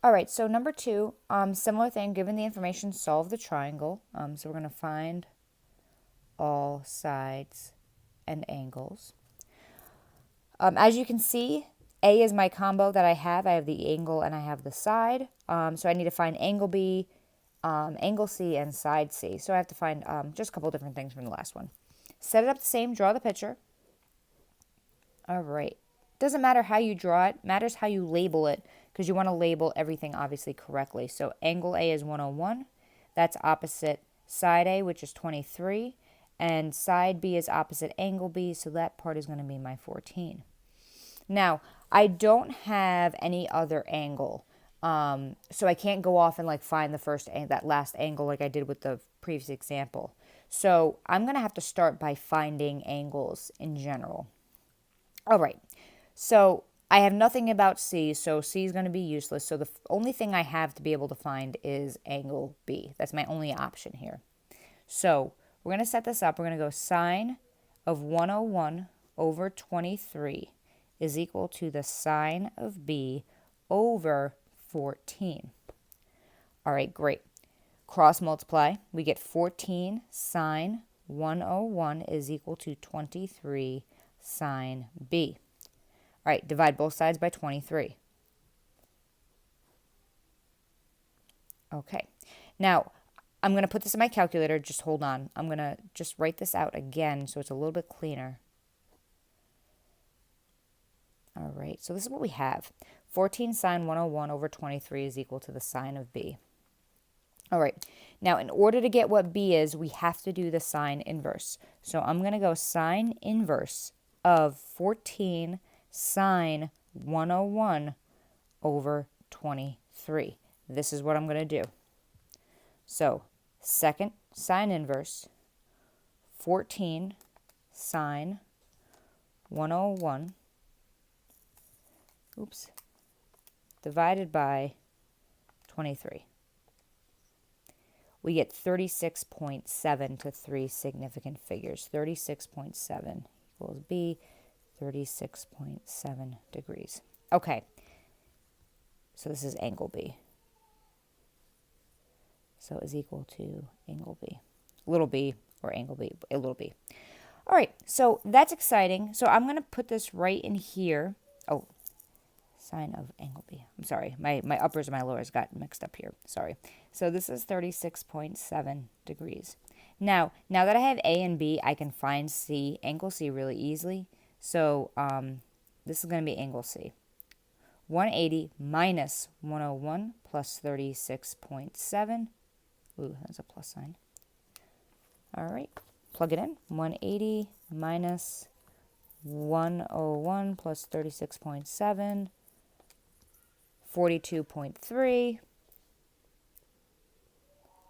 All right, so number 2, similar thing, given the information, solve the triangle. So we're going to find all sides and angles. As you can see, A is my combo that I have. I have the angle and I have the side. So I need to find angle B, angle C, and side C. So I have to find just a couple different things from the last one. Set it up the same, draw the picture. All right. Doesn't matter how you draw it, matters how you label it, because you want to label everything obviously correctly. So angle A is 101. That's opposite side A, which is 23. And side B is opposite angle B, so that part is going to be my 14. Now, I don't have any other angle. So I can't go off and like find the that last angle like I did with the previous example. So I'm going to have to start by finding angles in general. All right, so I have nothing about C, so C is going to be useless. So the only thing I have to be able to find is angle B. That's my only option here. So we're going to set this up. We're going to go sine of 101 over 23 is equal to the sine of B over 14. All right, great. Cross multiply. We get 14 sine 101 is equal to 23 sine B. All right, divide both sides by 23. Okay, now I'm going to put this in my calculator. Just hold on. I'm going to just write this out again so it's a little bit cleaner. All right, so this is what we have. 14 sine 101 over 23 is equal to the sine of B. All right, now in order to get what B is, we have to do the sine inverse. So I'm going to go sine inverse of 14 sine 101 over 23. This is what I'm going to do. So second sine inverse, 14 sine 101, divided by 23. We get 36.7 to 3 significant figures. 36.7 equals B, 36.7 degrees. Okay, so this is angle B. So is equal to angle B. Little b or angle B, a little b. All right, so that's exciting. So I'm going to put this right in here. Oh, sine of angle B. I'm sorry, my uppers and my lowers got mixed up here. Sorry. So this is 36.7 degrees. Now that I have A and B, I can find C, angle C really easily. So this is going to be angle C. 180 minus 101 plus 36.7. Ooh, that's a plus sign. All right, plug it in. 180 minus 101 plus 36.7, 42.3.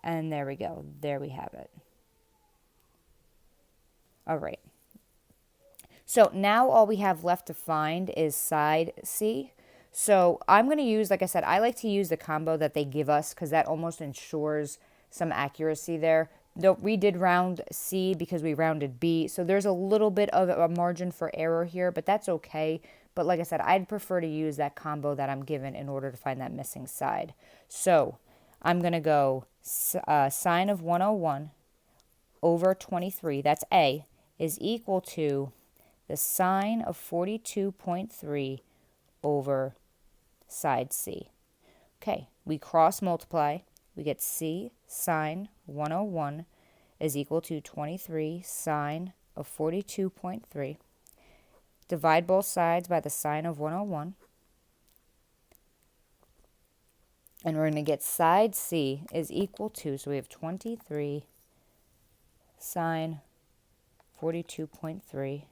And there we go. There we have it. All right. So now all we have left to find is side C. So I'm going to use, like I said, I like to use the combo that they give us because that almost ensures some accuracy there. Though we did round C because we rounded B, so there's a little bit of a margin for error here, but that's okay. But like I said, I'd prefer to use that combo that I'm given in order to find that missing side. So I'm going to go sine of 101 over 23, that's A, is equal to the sine of 42.3 over side C. Okay, we cross multiply. We get C sine 101 is equal to 23 sine of 42.3. Divide both sides by the sine of 101. And we're going to get side C is equal to, so we have 23 sine 42.3,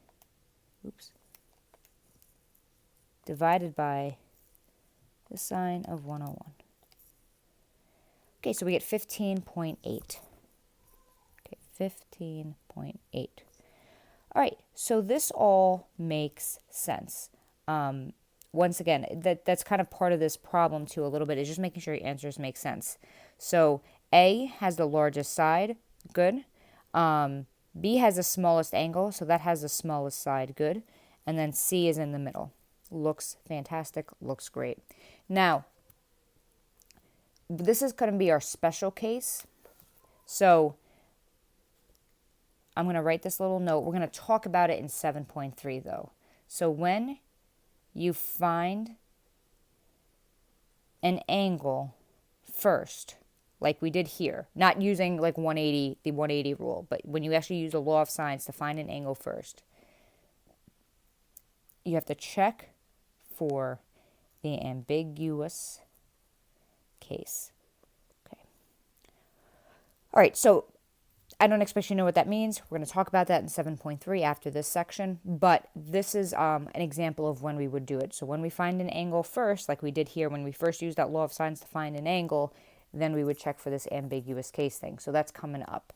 divided by the sine of 101. Okay, so we get 15.8. Okay, 15.8. All right, so this all makes sense. Once again, that's kind of part of this problem too a little bit, is just making sure your answers make sense. So A has the largest side, good. B has the smallest angle, so that has the smallest side, good. And then C is in the middle. Looks fantastic, looks great. Now, this is going to be our special case. So I'm going to write this little note. We're going to talk about it in 7.3 though. So when you find an angle first, like we did here, not using like 180, the 180 rule, but when you actually use the law of sines to find an angle first, you have to check for the ambiguous case. Okay. All right, so I don't expect you to know what that means. We're going to talk about that in 7.3 after this section, but this is an example of when we would do it. So when we find an angle first, like we did here, when we first used that law of sines to find an angle, then we would check for this ambiguous case thing. So that's coming up.